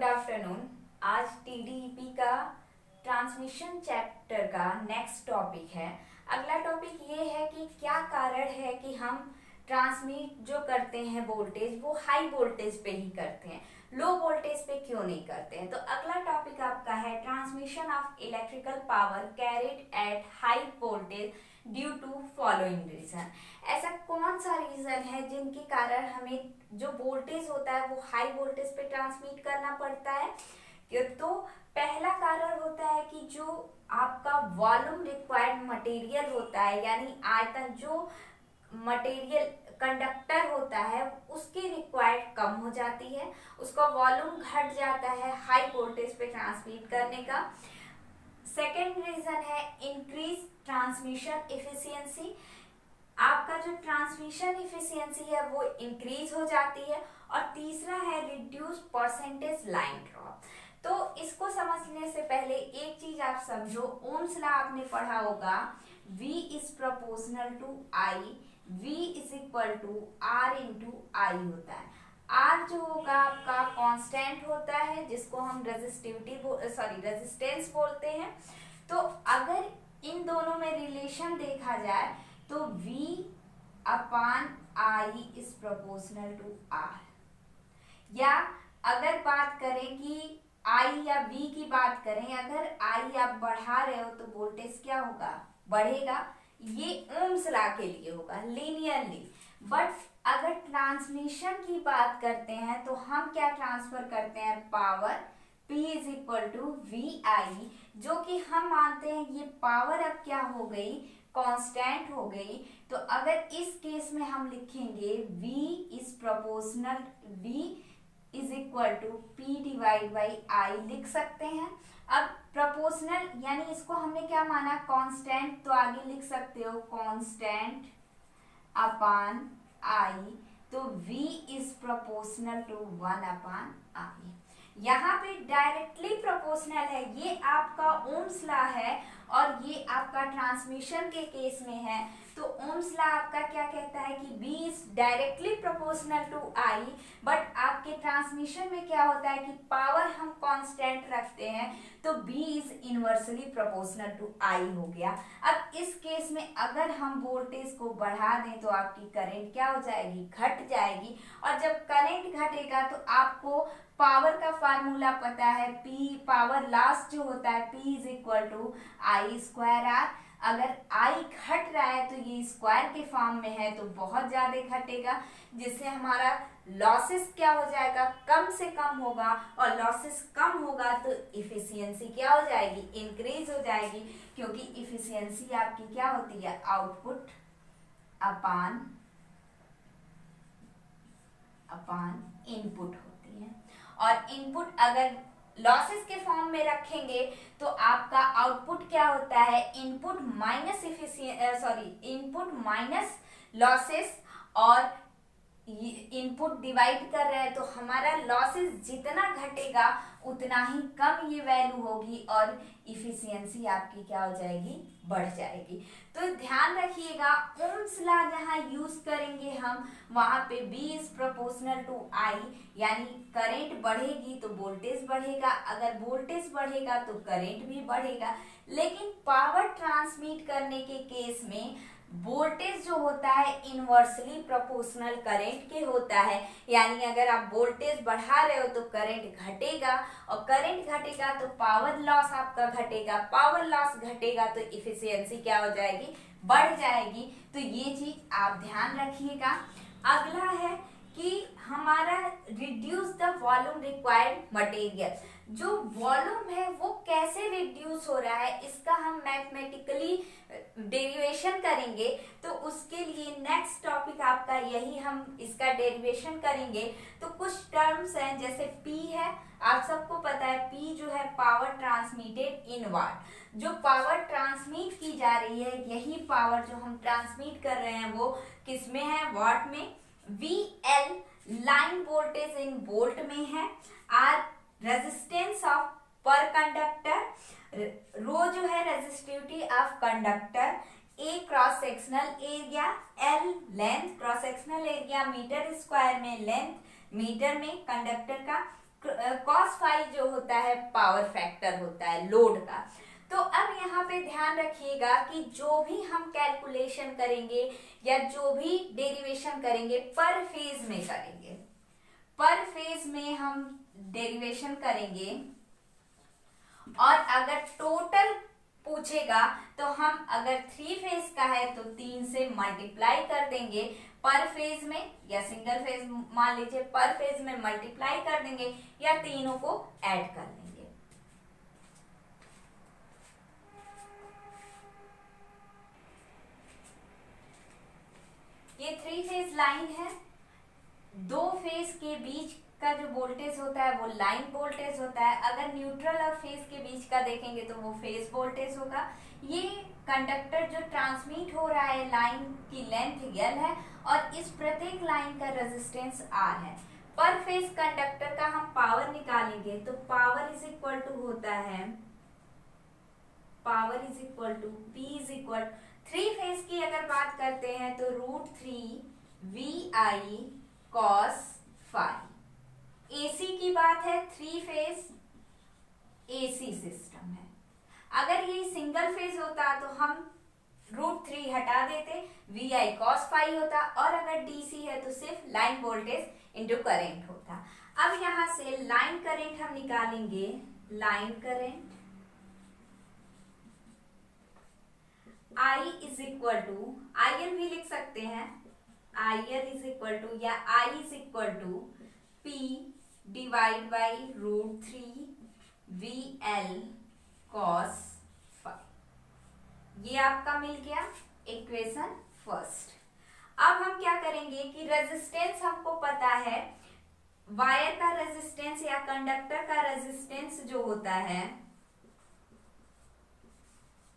Good afternoon. आज टीडीईपी का transmission chapter का नेक्स्ट टॉपिक है। अगला टॉपिक ये है कि क्या कारण है कि हम ट्रांसमिट जो करते हैं वोल्टेज वो हाई वोल्टेज पे ही करते हैं, लो वोल्टेज पे क्यों नहीं करते हैं। तो अगला टॉपिक आपका है transmission of electrical power carried at high voltage due to following reason. ऐसा कौन सा रीजन है जिनके कारण हमें जो वोल्टेज होता है वो हाई वोल्टेज पे ट्रांसमिट करना पड़ता है। तो पहला कारण होता है कि जो आपका वॉल्यूम रिक्वायर्ड मटेरियल होता है, यानी आयतन जो मटेरियल कंडक्टर होता है उसकी रिक्वायर्ड कम हो जाती है, उसका वॉल्यूम घट जाता है हाई वोल्टेज पे ट्रांसमिट करने का। सेकेंड रीजन है इंक्रीज ट्रांसमिशन इफिशियंसी। आपका जो ट्रांसमिशन इफिशियंसी है वो इंक्रीज हो जाती है। और तीसरा है रिड्यूस परसेंटेज लाइन ड्रॉप। तो इसको समझने से पहले एक चीज आप समझो, ओम्स लॉ आपने पढ़ा होगा, V is proportional to I, V is equal to R into I होता है। R जो होगा आपका कांस्टेंट होता है जिसको हम रेजिस्टेंस बोलते हैं। तो अगर इन दोनों में रिलेशन देखा जाए तो V upon I is proportional to R। या अगर बात करें कि I या V की बात करें, अगर I आप बढ़ा रहे हो तो वोल्टेज क्या होगा, बढ़ेगा। ये ओम्स लॉ के लिए होगा लीनियरली। बट अगर ट्रांसमिशन की बात करते हैं तो हम क्या ट्रांसफर करते हैं, power P is equal to VI, जो कि हम मानते हैं ये पावर अब क्या हो गई, कांस्टेंट हो गई। तो अगर इस केस में हम लिखेंगे V is proportional, V is equal to P divide by I लिख सकते हैं। अब प्रोपोर्शनल यानी इसको हमने क्या माना, कांस्टेंट, तो आगे लिख सकते हो कांस्टेंट अपान I, तो V is proportional to 1 upon I। यहाँ पे डायरेक्टली प्रोपोर्शनल है, ये आपका ओम्स लॉ है और ये आपका ट्रांसमिशन के केस में है। तो ओम्स लॉ आपका क्या कहता है कि V is directly proportional to I, but आपके ट्रांसमिशन में क्या होता है कि पावर हम कांस्टेंट रखते हैं तो B is inversely proportional to I हो गया। अब इस केस में अगर हम वोल्टेज को बढ़ा दें तो आपकी करंट क्या हो जाएगी, घट जाएगी। और जब करंट घटेगा तो आपको पावर का फार्मूला पता है, P पावर लॉस जो होता है P is equal to I square R। अगर I घट रहा है तो ये स्क्वायर के फॉर्म में है तो बहुत ज्यादा घटेगा, जिससे हमारा लॉसेस क्या हो जाएगा, कम से कम होगा। और लॉसेस कम होगा तो इफिशियंसी क्या हो जाएगी, इंक्रीज हो जाएगी, क्योंकि इफिशियंसी आपकी क्या होती है, आउटपुट अपान इनपुट होती है। और इनपुट अगर लॉसेस के फॉर्म में रखेंगे तो आपका आउटपुट क्या होता है, input minus input minus losses, और इनपुट डिवाइड कर रहे हैं तो हमारा लॉसेस जितना घटेगा उतना ही कम ये वैल्यू होगी और इफिशियंसी आपकी क्या हो जाएगी, बढ़ जाएगी। तो ध्यान रखिएगा, ओम्स लॉ जहाँ यूज करेंगे हम वहां पे B is proportional to I, यानी करंट बढ़ेगी तो वोल्टेज बढ़ेगा, अगर वोल्टेज बढ़ेगा तो करंट भी बढ़ेगा। लेकिन पावर ट्रांसमिट करने के केस में वोल्टेज जो होता है इनवर्सली प्रोपोर्शनल करंट के होता है, यानी अगर आप वोल्टेज बढ़ा रहे हो तो करंट घटेगा, और करंट घटेगा तो पावर लॉस आपका घटेगा, पावर लॉस घटेगा तो इफिशियंसी क्या हो जाएगी, बढ़ जाएगी। तो ये चीज आप ध्यान रखिएगा। अगला है कि हमारा reduce the volume required material. जो वॉल्यूम है वो कैसे रिड्यूस हो रहा है इसका हम मैथमेटिकली डेरिवेशन करेंगे। तो उसके लिए नेक्स्ट टॉपिक आपका यही, हम इसका डेरिवेशन करेंगे। तो कुछ टर्म्स हैं, जैसे P है, आप सबको पता है P जो है पावर ट्रांसमिटेड इन वाट। जो पावर ट्रांसमिट की जा रही है, यही पावर जो हम ट्रांसमिट कर रहे हैं वो किस में है, वाट में। VL line voltage in volt में है। R resistance of per conductor, rho जो है resistivity of conductor, A cross sectional area, L length, cross sectional area metre square में, लेंथ मीटर में कंडक्टर का, cos फाई जो होता है पावर फैक्टर होता है लोड का। तो अब यहाँ पे ध्यान रखिएगा कि जो भी हम कैलकुलेशन करेंगे या जो भी डेरिवेशन करेंगे पर फेज में करेंगे, पर फेज में हम डेरिवेशन करेंगे। और अगर टोटल पूछेगा तो हम अगर 3 फेज का है तो 3 से मल्टीप्लाई कर देंगे पर फेज में, या सिंगल फेज मान लीजिए पर फेज में मल्टीप्लाई कर देंगे या तीनों को ऐड कर लेंगे। ये 3 फेज लाइन है, 2 फेज के बीच का जो वोल्टेज होता है वो लाइन वोल्टेज होता है। अगर न्यूट्रल और फेज के बीच का देखेंगे तो वो फेज वोल्टेज होगा। ये कंडक्टर जो ट्रांसमिट हो रहा है लाइन की लेंथ L है और इस प्रत्येक लाइन का रेजिस्टेंस R है। पर फेज कंडक्टर का हम पावर निकालेंगे तो पावर इज इक्वल टू होता है, power is equal to P is equal 3 phase की अगर बात करते हैं तो √3 VI cos फाई। AC की बात है, 3 फेज AC सिस्टम है। अगर ये सिंगल फेज होता तो हम √3 हटा देते, VI cos फाई होता, और अगर DC है तो सिर्फ लाइन वोल्टेज इंटू करेंट होता। अब यहाँ से लाइन करेंट हम निकालेंगे, line current I is equal to, IL भी लिख सकते हैं, IL इज इक्वल टू या I is equal to P divide by √3 VL cos phi. ये आपका मिल गया इक्वेशन फर्स्ट। अब हम क्या करेंगे कि रेजिस्टेंस हमको पता है, वायर का रेजिस्टेंस या कंडक्टर का रेजिस्टेंस जो होता है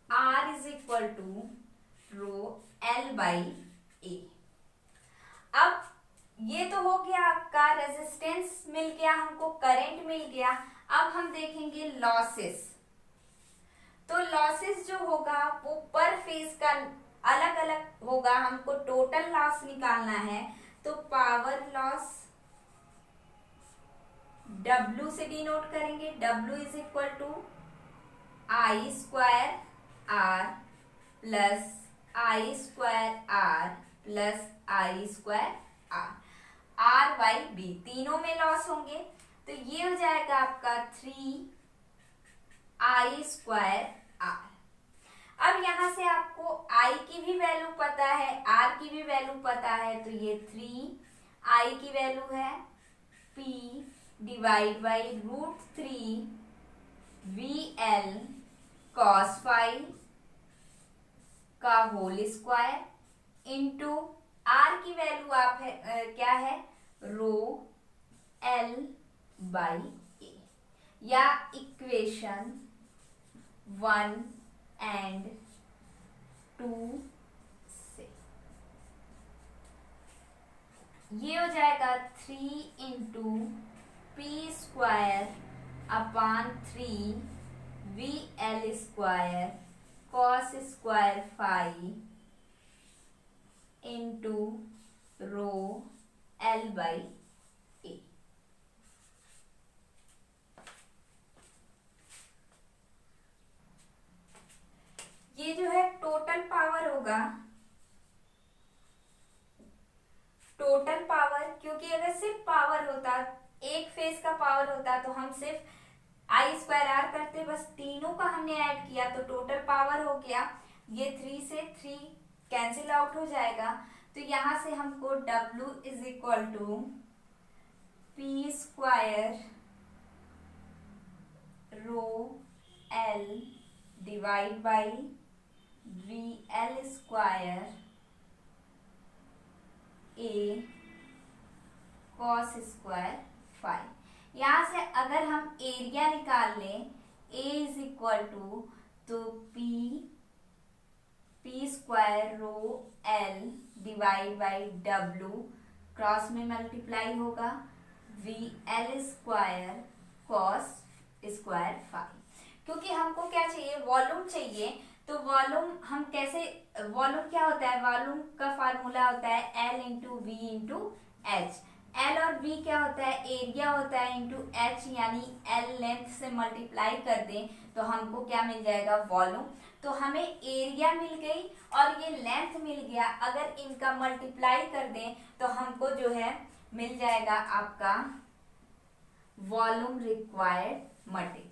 R is equal to ⍴L by A। अब ये तो हो गया आपका रेजिस्टेंस मिल गया, हमको करंट मिल गया। अब हम देखेंगे लॉसेस। तो लॉसेस जो होगा वो पर फेज का अलग अलग होगा, हमको टोटल लॉस निकालना है। तो पावर लॉस W से डिनोट करेंगे, W is equal to I square R plus I square R plus I square R, R by B तीनों में लॉस होंगे। तो ये हो जाएगा आपका 3I स्क्वायर R। अब यहां से आपको I की भी वैल्यू पता है, R की भी वैल्यू पता है, तो ये 3I की वैल्यू है P divide by √3 VL cos phi का होल स्क्वायर इंटू R की वैल्यू आप है क्या है ⍴L बाई A, या इक्वेशन 1 एंड 2 से ये हो जाएगा 3 into P square upon 3 VL square cos square phi into ⍴L by A। ये जो है टोटल पावर होगा, टोटल पावर, क्योंकि अगर सिर्फ पावर होता, एक फेज का पावर होता तो हम सिर्फ I स्क्वायर R करते, बस तीनों का हमने ऐड किया तो टोटल पावर हो गया। ये 3 से 3 कैंसिल आउट हो जाएगा, तो यहां से हमको W is equal to P square ⍴L divide by VL square A cos square phi. यहाँ से अगर हम एरिया निकाल लें, A इज इक्वल टू तो P square ⍴L divide by W cross में मल्टीप्लाई होगा VL square cos square phi. क्योंकि हमको क्या चाहिए, वॉल्यूम चाहिए, तो वॉल्यूम हम कैसे, वॉल्यूम क्या होता है, वॉल्यूम का फार्मूला होता है L into V into H। L और वी क्या होता है, एरिया होता है इंटू एच, यानी एल लेंथ से मल्टीप्लाई कर दें तो हमको क्या मिल जाएगा, वॉल्यूम। तो हमें एरिया मिल गई और ये लेंथ मिल गया। अगर इनका मल्टीप्लाई कर दें तो हमको जो है मिल जाएगा आपका volume required material.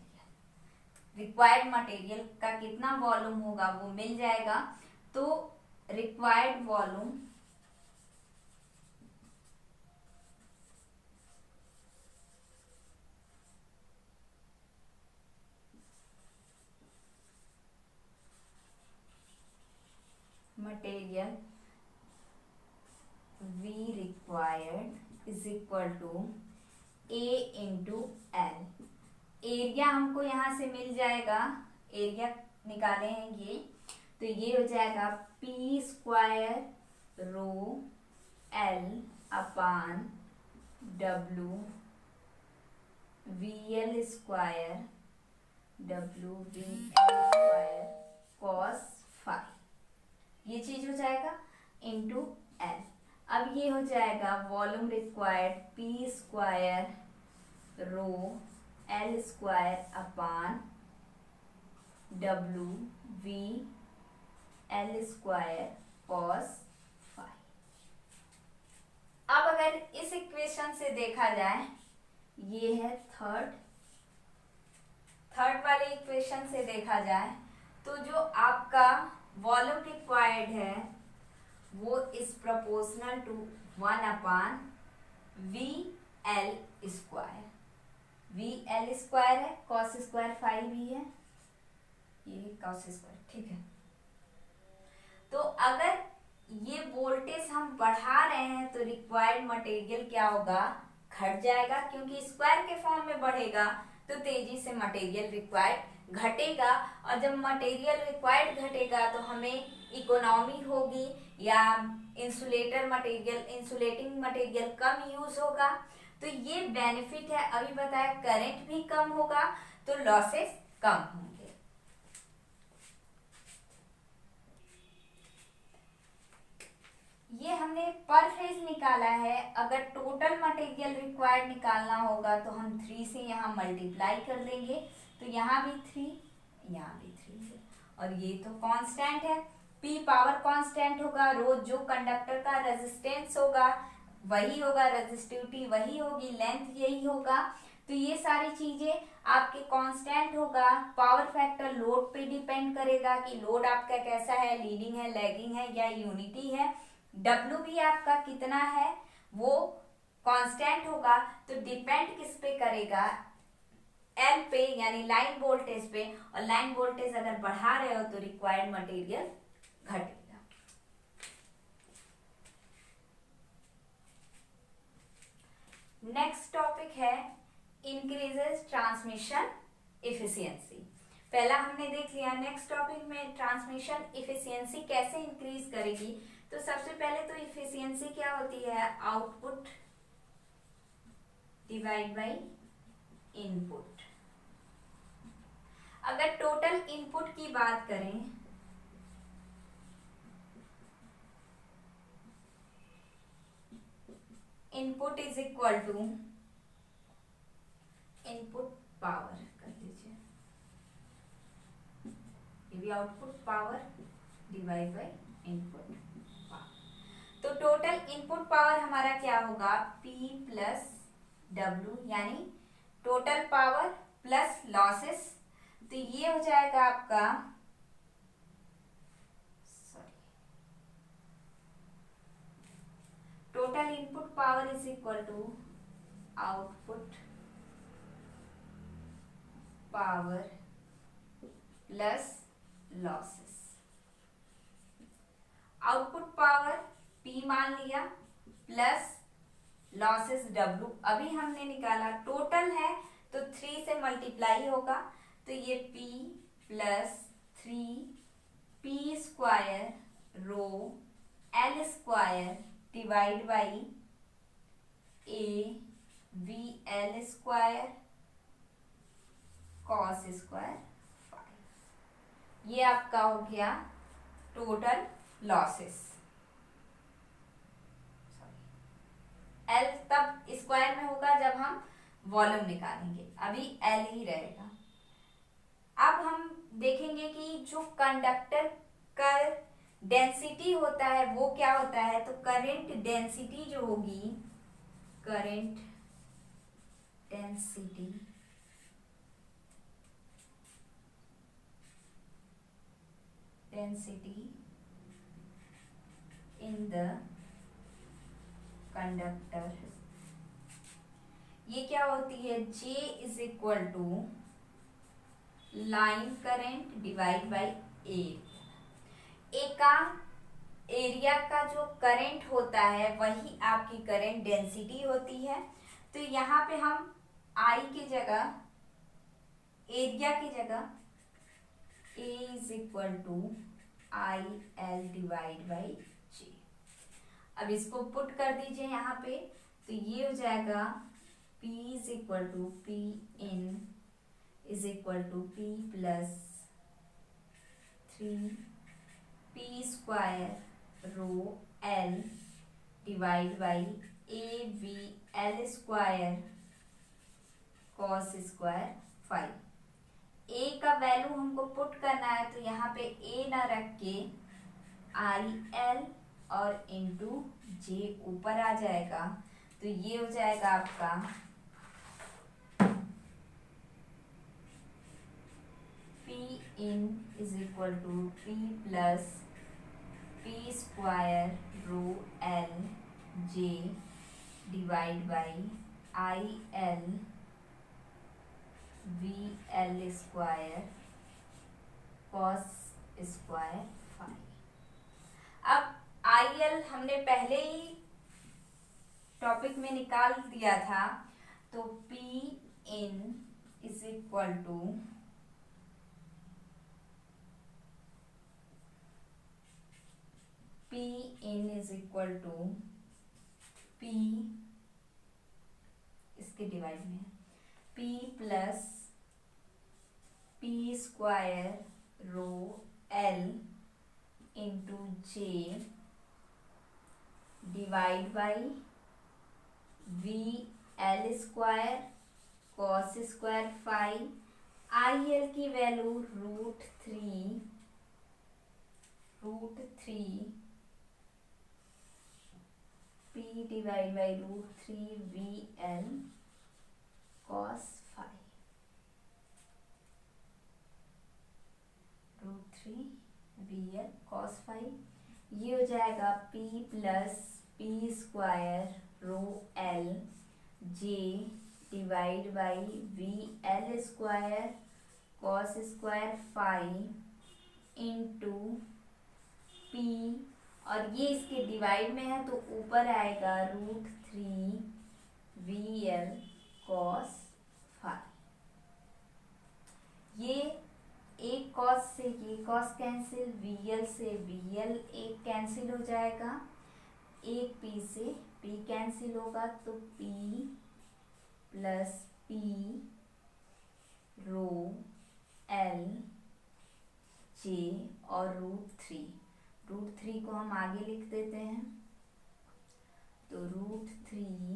Required material का कितना वॉल्यूम होगा वो मिल जाएगा। तो required volume material V required is equal to A into L। Area हमको यहाँ से मिल जाएगा, एरिया निकाले हैं ये, तो ये हो जाएगा P स्क्वायर रो L अपान W VL square W VL square cos five, ये चीज हो जाएगा इंटू एल। अब ये हो जाएगा volume required P square rho L square upon W we L square cos five. अब अगर इस इक्वेशन से देखा जाए, ये है थर्ड वाले इक्वेशन से देखा जाए तो जो आपका वॉल्यूम रिक्वायर्ड है वो is proportional to 1 upon V L square. V L square है, कॉस स्क्वायर फाइव भी है, ये कॉस स्क्वायर, ठीक है। तो अगर ये वोल्टेज हम बढ़ा रहे हैं तो रिक्वायर्ड मटेरियल क्या होगा, घट जाएगा, क्योंकि स्क्वायर के फॉर्म में बढ़ेगा तो तेजी से मटेरियल रिक्वायर्ड घटेगा। और जब मटेरियल रिक्वायर्ड घटेगा तो हमें इकोनॉमी होगी या इंसुलेटर मटेरियल, इंसुलेटिंग मटेरियल कम यूज होगा। तो ये बेनिफिट है। अभी बताया करंट भी कम होगा तो लॉसेस कम होंगे। ये हमने पर फेज निकाला है। अगर टोटल मटेरियल रिक्वायर्ड निकालना होगा तो हम 3 से यहाँ मल्टीप्लाई कर देंगे, तो यहाँ भी 3, यहाँ भी 3 है। और ये तो कांस्टेंट है, P पावर कांस्टेंट होगा, रो जो कंडक्टर का रेजिस्टेंस होगा वही होगा, रेजिस्टिविटी वही होगी, लेंथ यही होगा। तो ये सारी चीजें आपके कांस्टेंट होगा। पावर फैक्टर लोड पे डिपेंड करेगा कि लोड आपका कैसा है, लीडिंग है, लैगिंग है या यूनिटी है। W भी आपका कितना है वो कांस्टेंट होगा। तो डिपेंड किस पे करेगा, L पे, यानी लाइन वोल्टेज पे। और लाइन वोल्टेज अगर बढ़ा रहे हो तो रिक्वायर्ड मटेरियल घटेगा। नेक्स्ट टॉपिक है इंक्रीजेस ट्रांसमिशन इफिशियंसी। पहला हमने देख लिया। नेक्स्ट टॉपिक में ट्रांसमिशन इफिशियंसी कैसे इंक्रीज करेगी। तो सबसे पहले तो इफिशियंसी क्या होती है, आउटपुट डिवाइड बाय इनपुट। अगर टोटल इनपुट की बात करें input is equal to input power कर लीजिए, ये भी output power divide by input power. तो टोटल इनपुट पावर हमारा क्या होगा, P प्लस W, यानी टोटल पावर प्लस लॉसेस। तो ये हो जाएगा आपका, total input power is equal to output power plus losses. Output power P मान लिया प्लस लॉसेस W। अभी हमने निकाला, टोटल है तो 3 से मल्टीप्लाई होगा, तो ये P plus 3P square rho L square divide by A VL square cos square 5। ये आपका हो गया टोटल लॉसेस। एल तब स्क्वायर में होगा जब हम वॉल्यूम निकालेंगे, अभी एल ही रहेगा। अब हम देखेंगे कि जो कंडक्टर का डेंसिटी होता है वो क्या होता है। तो करंट डेंसिटी जो होगी, current density in the conductor, ये क्या होती है, J is equal to line current divide by area का जो करंट होता है वही आपकी करंट डेंसिटी होती है। तो यहाँ पे हम I की जगह, एरिया की जगह A is equal to I L divide by J। अब इसको पुट कर दीजिए यहाँ पे, तो ये हो जाएगा P is equal to P in is equal to P plus 3 p² rho L divide by A V L square cos square five. A का वैल्यू हमको पुट करना है, तो यहाँ पे ए ना रख के आई एल और इंटू जे ऊपर आ जाएगा। तो ये हो जाएगा आपका P in is equal to P plus p² rho L J divide by I L V L square cos square five. अब आई एल हमने पहले ही टॉपिक में निकाल दिया था, तो P in is equal to P in is equal to P, इसके divide में P plus p² rho L into J divide by V L square cos square five. I L की value root three P divide by root 3 V L cos five, root 3 V L cos five. ये हो जाएगा P plus p² rho L J divide by V L square cos square five into P, और ये इसके divide में है तो ऊपर आएगा root 3 V L cos five. ये एक कॉस से ये कॉस कैंसिल, वी एल से वी एल एक कैंसिल हो जाएगा, एक P से P कैंसिल होगा, तो P plus P rho L J और रूट थ्री को हम आगे लिख देते हैं, तो root 3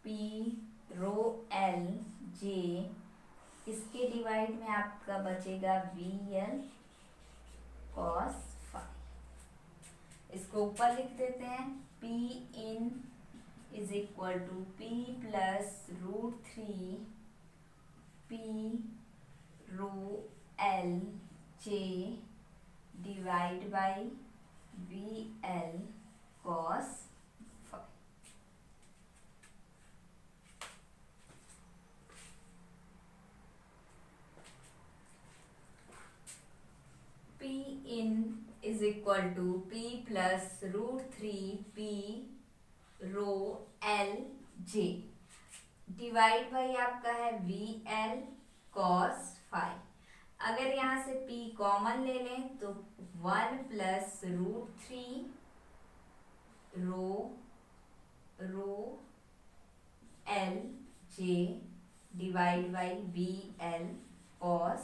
P rho L J, इसके डिवाइड में आपका बचेगा वी एल कॉस फाइव। इसको ऊपर लिख देते हैं, P in is equal to P plus root 3 P rho L J divide by V L cos five. P in is equal to P plus root 3 P rho L J divide by आपका है we L cos five. अगर यहाँ से P common ले लें तो 1 plus root 3 rho L J divide by V L cos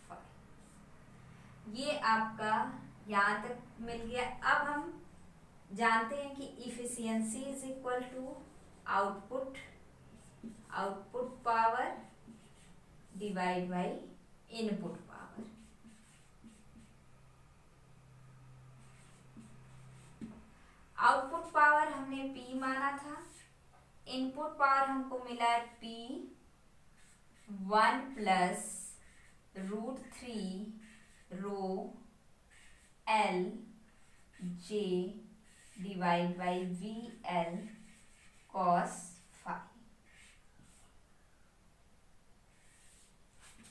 five. ये आपका यहाँ तक मिल गया। अब हम जानते हैं कि efficiency is equal to output power divide by input power. Output power हमने P माना था, इनपुट पावर हमको मिला है P 1 plus √3 rho L J divide by VL cos phi।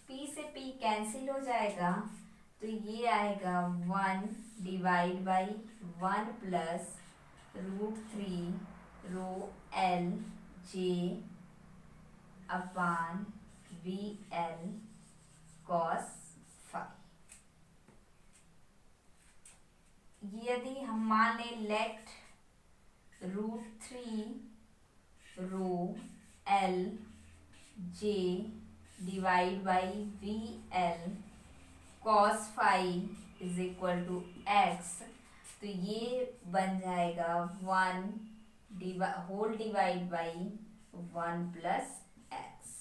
P से P कैंसिल हो जाएगा तो ये आएगा 1 divide by 1 plus √3 rho L J upon VL cos phi। यदि हम मान लें let √3 rho L J divide by VL cos phi is equal to x, तो ये बन जाएगा 1 whole divide by 1 plus x।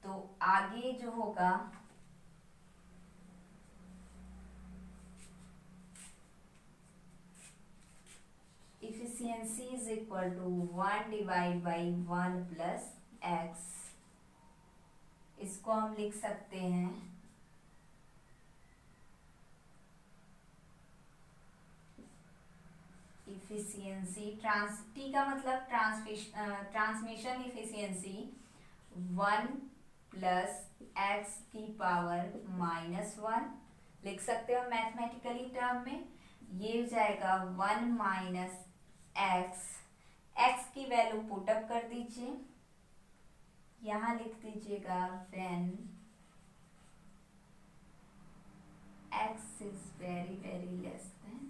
तो आगे जो होगा efficiency is equal to 1 divide by 1 plus x। इसको हम लिख सकते हैं इफिशियंसी टी का मतलब ट्रांसमिशन इफिशियंसी 1 प्लस एक्स की पावर -1 लिख सकते हो मैथमेटिकली टर्म में। ये हो जाएगा 1 माइनस एक्स की वैल्यू पुटअप कर दीजिए, यहाँ लिख दीजिएगा when x is very very less than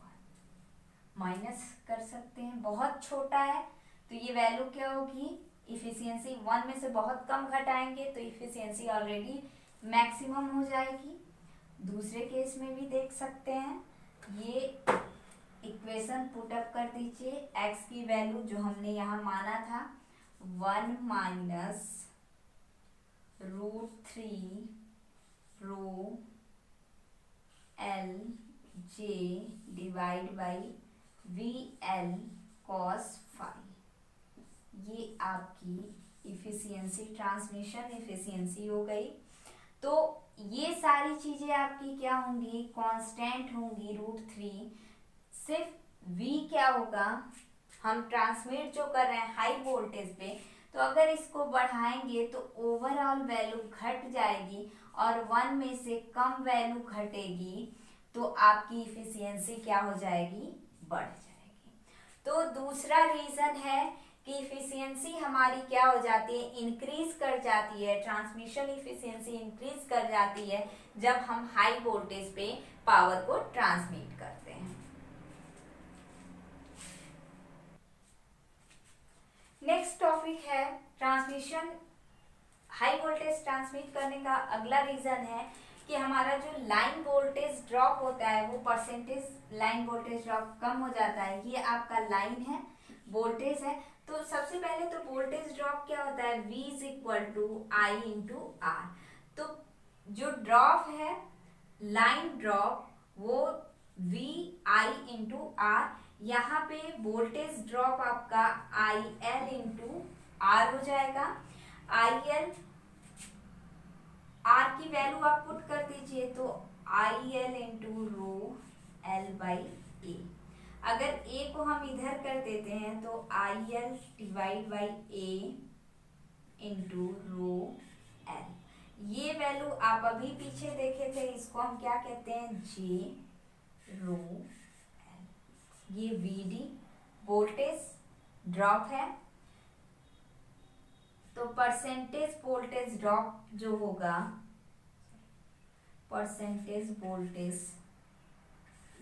1। Minus कर सकते हैं, बहुत छोटा है तो ये वैल्यू क्या होगी, इफिशियंसी 1 में से बहुत कम घटाएंगे तो इफिशियंसी ऑलरेडी मैक्सिमम हो जाएगी। दूसरे केस में भी देख सकते हैं, ये इक्वेशन पुटअप कर दीजिए, x की वैल्यू जो हमने यहाँ माना था 1 minus √3 rho L J divide by VL cos phi। ये आपकी इफिशियंसी ट्रांसमिशन इफिशियंसी हो गई। तो ये सारी चीजें आपकी क्या होंगी, कांस्टेंट होंगी √3। सिर्फ V क्या होगा, हम ट्रांसमिट जो कर रहे हैं हाई वोल्टेज पे, तो अगर इसको बढ़ाएंगे तो ओवरऑल वैल्यू घट जाएगी और 1 में से कम वैल्यू घटेगी तो आपकी इफिशियंसी क्या हो जाएगी, बढ़ जाएगी। तो दूसरा रीजन है कि इफिशियंसी हमारी क्या हो जाती है, इंक्रीज कर जाती है, ट्रांसमिशन इफिशियंसी इंक्रीज कर जाती है जब हम हाई वोल्टेज पे पावर को ट्रांसमिट करते हैं। नेक्स्ट टॉपिक है ट्रांसमिशन। हाई वोल्टेज ट्रांसमिट करने का अगला रीजन है कि हमारा जो लाइन वोल्टेज ड्रॉप होता है वो परसेंटेज लाइन वोल्टेज ड्रॉप कम हो जाता है। ये आपका लाइन है, वोल्टेज है। तो सबसे पहले तो वोल्टेज ड्रॉप क्या होता है, V is equal to I into R. तो जो ड्रॉप है लाइन ड्रॉप वो V I इंटू आर, यहाँ पे वोल्टेज ड्रॉप आपका IL इंटू आर हो जाएगा। IL आर की वैल्यू आप पुट कर दीजिए तो IL into rho L by A. अगर A को हम इधर कर देते हैं तो IL divide by A into rho L। ये वैल्यू आप अभी पीछे देखे थे, इसको हम क्या कहते हैं, J रो L। ये VD वोल्टेज ड्रॉप है। तो परसेंटेज वोल्टेज ड्रॉप जो होगा, percentage voltage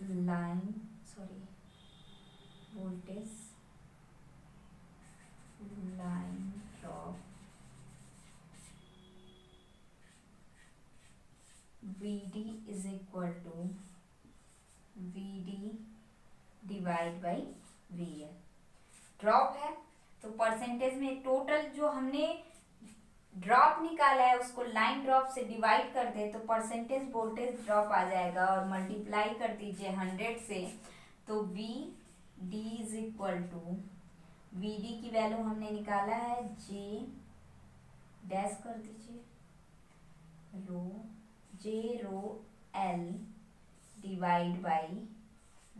line voltage line drop VD is equal to VD divide by VL। ड्रॉप है तो परसेंटेज में टोटल जो हमने ड्रॉप निकाला है उसको लाइन ड्रॉप से डिवाइड कर दे तो परसेंटेज वोल्टेज ड्रॉप आ जाएगा, और मल्टीप्लाई कर दीजिए 100 से, तो VD is equal to, VD की वैल्यू हमने निकाला है J डैश कर दीजिए rho L divide by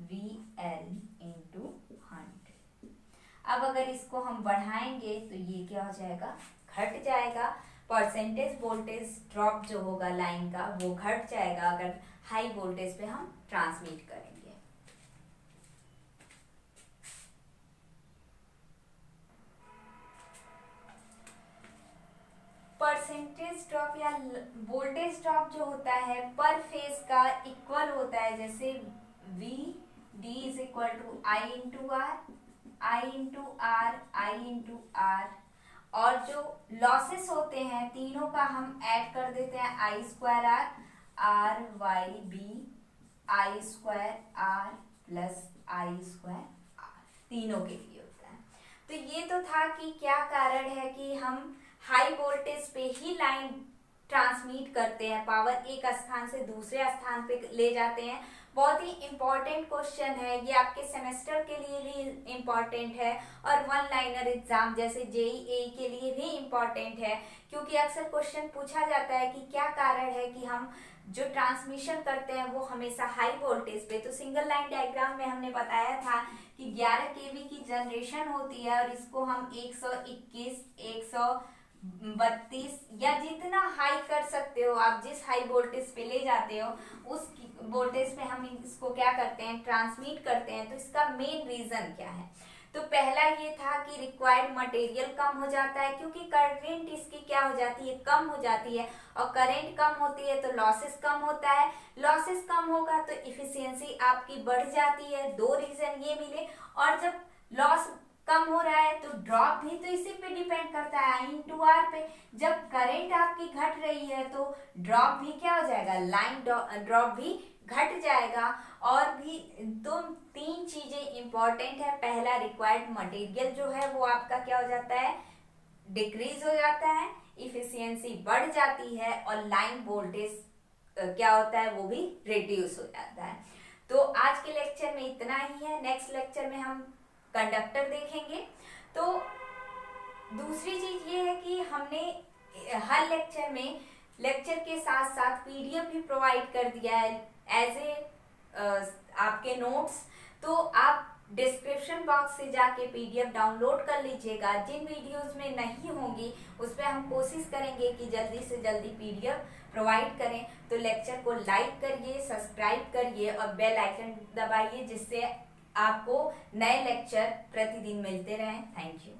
VL into 100। अब अगर इसको हम बढ़ाएंगे तो ये क्या हो जाएगा, घट जाएगा। परसेंटेज वोल्टेज ड्रॉप जो होगा लाइन का वो घट जाएगा अगर हाई वोल्टेज पे हम ट्रांसमिट करेंगे। परसेंटेज ड्रॉप या वोल्टेज ड्रॉप जो होता है पर फेज का इक्वल होता है, जैसे VD is equal to I into R, I into R, I into R, और जो लॉसेस होते हैं तीनों का हम ऐड कर देते हैं I square R Y B, I square R plus I square R, तीनों के लिए होता है। तो ये तो था कि क्या कारण है कि हम हाई वोल्टेज पे ही लाइन ट्रांसमिट करते हैं, पावर एक स्थान से दूसरे स्थान पे ले जाते हैं। बहुत ही इम्पोर्टेंट क्वेश्चन है ये, आपके सेमेस्टर के लिए भी इम्पोर्टेंट है और वन लाइनर एग्जाम जैसे JEE के लिए भी इम्पोर्टेंट है, क्योंकि अक्सर क्वेश्चन पूछा जाता है कि क्या कारण है कि हम जो ट्रांसमिशन करते हैं वो हमेशा हाई वोल्टेज पे। तो सिंगल लाइन डायग्राम में हमने बताया था कि 11 kV की जनरेशन होती है और इसको हम 121, 132 या जितना हाई कर सकते हो आप, जिस हाई वोल्टेज पे ले जाते हो उस वोल्टेज पे हम इसको क्या करते हैं, ट्रांसमिट करते हैं। तो इसका मेन रीजन क्या है, तो पहला ये था कि रिक्वायर्ड मटेरियल कम हो जाता है, क्योंकि करंट इसकी क्या हो जाती है, कम हो जाती है, और करंट कम होती है तो लॉसेस कम होता है, लॉसेस कम होगा तो इफिशियंसी आपकी बढ़ जाती है। दो रीजन ये मिले, और जब लॉस कम हो रहा है तो ड्रॉप भी तो इसी पे डिपेंड करता है, I इंटू आर पे। जब करंट आपकी घट रही है तो ड्रॉप भी क्या हो जाएगा, लाइन ड्रॉप भी घट जाएगा। और भी तो तीन चीजें इंपॉर्टेंट है। पहला, रिक्वायर्ड मटेरियल जो है वो आपका क्या हो जाता है, डिक्रीज हो जाता है, इफिशियंसी बढ़ जाती है, और लाइन वोल्टेज क्या होता है वो भी रिड्यूस हो जाता है। तो आज के लेक्चर में इतना ही है। नेक्स्ट लेक्चर में हम कंडक्टर देखेंगे। तो दूसरी चीज ये है कि हमने हर लेक्चर में लेक्चर के साथ साथ PDF भी प्रोवाइड कर दिया है एज ए आपके नोट्स। तो आप डिस्क्रिप्शन बॉक्स से जाके PDF डाउनलोड कर लीजिएगा। जिन वीडियोस में नहीं होंगी उस पर हम कोशिश करेंगे कि जल्दी से जल्दी PDF प्रोवाइड करें। तो लेक्चर को लाइक करिए, सब्सक्राइब करिए और बेल आइकन दबाइए, जिससे आपको नए लेक्चर प्रतिदिन मिलते रहें। Thank you.